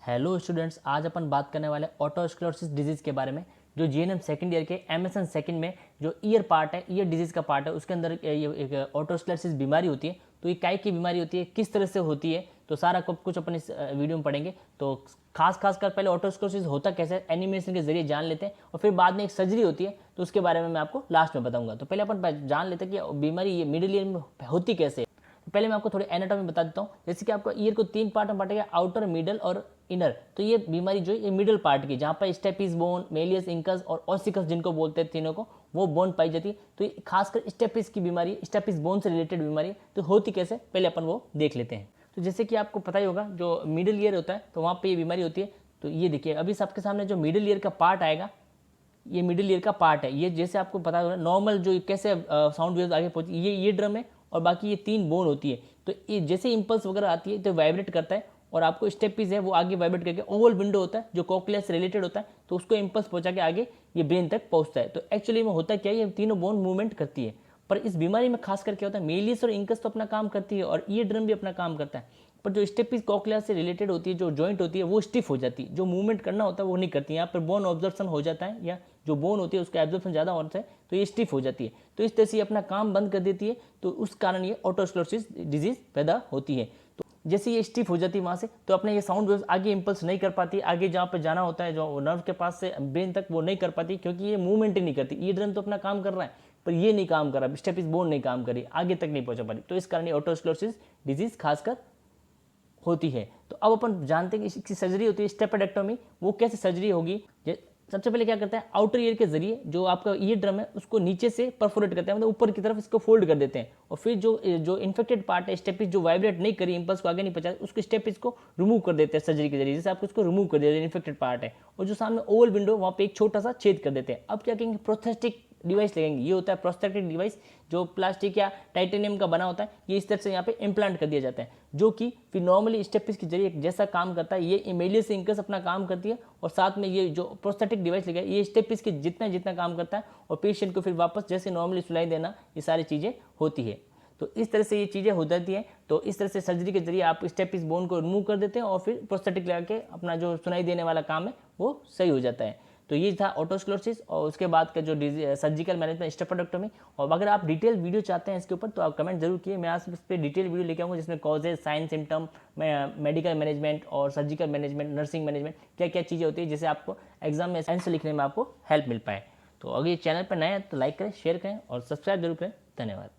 Hello students, आज अपन बात करने वाले ऑटोस्क्लेरोसिस डिजीज़ के बारे में। जो जीएनएम सेकंड ईयर के एमएसएन सेकंड में जो ईयर पार्ट है, ईयर डिजीज़ का पार्ट है, उसके अंदर ये एक ऑटोस्क्लेरोसिस बीमारी होती है। तो ये काय की बीमारी होती है, किस तरह से होती है, तो सारा कुछ अपन इस वीडियो में पढ़ेंगे। तो खास कर पहले ऑटोस्क्लेरोसिस होता कैसे है, एनिमेशन के जरिए जान लेते हैं, और फिर बाद में एक सर्जरी होती है, तो उसके बारे में मैं आपको लास्ट में बताऊंगा। तो पहले अपन जान लेते हैं कि बीमारी ये मिडिल ईयर में होती कैसे है। पहले मैं आपको थोड़ी एनाटॉमी बता देता हूँ। जैसे कि आपको ईयर को 3 पार्ट में बांटा गया, आउटर, मिडल और इनर। तो ये बीमारी जो है ये मिडल पार्ट की, जहाँ पर स्टेपिस बोन, मेलियस इंकस और ऑसिकस जिनको बोलते हैं तीनों को, वो बोन पाई जाती है। तो ये खासकर स्टेपिस की बीमारी, स्टेपिस बोन से रिलेटेड बीमारी। तो होती कैसे, पहले अपन वो देख लेते हैं। तो जैसे कि आपको पता ही होगा, जो मिडिल ईयर होता है तो वहाँ पर ये बीमारी होती है। तो ये देखिए, अभी सबके सामने जो मिडिल ईयर का पार्ट आएगा, ये मिडिल ईयर का पार्ट है। ये जैसे आपको पता होगा, नॉर्मल जो कैसे साउंड वेव्स आगे पहुंची, ये ड्रम है, और बाकी ये 3 बोन होती है। तो ये जैसे इंपल्स वगैरह आती है तो वाइब्रेट करता है, और आपको स्टेपीज है वो आगे वाइब्रेट करके ओवल विंडो होता है जो कोक्लिया से रिलेटेड होता है, तो उसको इंपल्स पहुंचा के आगे ये ब्रेन तक पहुंचता है। तो एक्चुअली में होता क्या है, ये तीनों बोन मूवमेंट करती है। पर इस बीमारी में खास करके होता है, मेलियस और इंकस तो अपना काम करती है और ईयर ड्रम भी अपना काम करता है, पर जो स्टेपीज कोक्लिया से रिलेटेड होती है, जो जॉइंट होती है, वो स्टिफ हो जाती है। जो मूवमेंट करना होता है वो नहीं करती है। यहाँ पर बोन ऑब्जर्प्शन हो जाता है, या जो बोन होती है उसका एब्जॉर्प्शन ज़्यादा होता है, तो ये स्टिफ हो जाती है। तो इस तरह से अपना काम बंद कर देती है। तो उस कारण ये ऑटोस्क्लेरोसिस डिजीज पैदा होती है। तो जैसे ये स्टिफ हो जाती है वहाँ से, तो अपने ये साउंड वेव्स आगे इंपल्स नहीं कर पाती, आगे जहाँ पे जाना होता है जो नर्व के पास से ब्रेन तक, वो नहीं कर पाती, क्योंकि ये मूवमेंट ही नहीं करती। ये ड्रम तो अपना काम कर रहा है, पर ये नहीं काम कर रहा, स्टेपिस बोन नहीं काम करी, आगे तक नहीं पहुंचा पा रही। तो इस कारण ये ऑटोस्क्लेरोसिस डिजीज खासकर होती है। तो अब अपन जानते हैं कि इसकी सर्जरी होती है स्टेपेडेक्टोमी। वो कैसे सर्जरी होगी, सबसे पहले क्या करते हैं, आउटर ईयर के जरिए जो आपका ईयर ड्रम है उसको नीचे से परफोरेट करते हैं, मतलब ऊपर की तरफ इसको फोल्ड कर देते हैं, और फिर जो इन्फेक्टेड पार्ट है, स्टेपिस जो वाइब्रेट नहीं करी, इंपल्स को आगे नहीं पहुंचा, उसको स्टेपिस को रिमूव कर देते हैं सर्जरी के जरिए। जैसे आपको उसको रिमूव कर दिया इन्फेक्टेड पार्ट है, और जो सामने ओवल विंडो, वहाँ पे एक छोटा सा छेद कर देते हैं। अब क्या कहेंगे, प्रोस्थेटिक डिवाइस लगेंगे। ये होता है प्रोस्थेटिक डिवाइस, जो प्लास्टिक या टाइटेनियम का बना होता है। ये इस तरह से यहाँ पे इम्प्लांट कर दिया जाता है, जो कि फिर नॉर्मली स्टेपिस के जरिए जैसा काम करता है, ये मेलियस इंकस अपना काम करती है, और साथ में ये जो प्रोस्थेटिक डिवाइस लगा है, ये स्टेपिस के जितना काम करता है, और पेशेंट को फिर वापस जैसे नॉर्मली सुनाई देना, ये सारी चीज़ें होती है। तो इस तरह से ये चीज़ें हो जाती हैं। तो इस तरह से सर्जरी के जरिए आप स्टेपिस बोन को रिमूव कर देते हैं, और फिर प्रोस्थेटिक लगा के अपना जो सुनाई देने वाला काम है वो सही हो जाता है। तो ये था ऑटोस्क्लेरोसिस, और उसके बाद का जो सर्जिकल मैनेजमेंट, स्टेपेडेक्टोमी। और अगर आप डिटेल वीडियो चाहते हैं इसके ऊपर, तो आप कमेंट जरूर किए। मैं आज इस पर डिटेल वीडियो लेके आऊँगा, जिसमें causes, sign, symptom, medical management और सर्जिकल मैनेजमेंट, नर्सिंग मैनेजमेंट, क्या क्या चीज़ें होती है, जिससे आपको एग्जाम में आंसर लिखने में आपको हेल्प मिल पाए। तो अगर ये चैनल पर नए हैं तो लाइक करें, शेयर करें और सब्सक्राइब जरूर करें। धन्यवाद।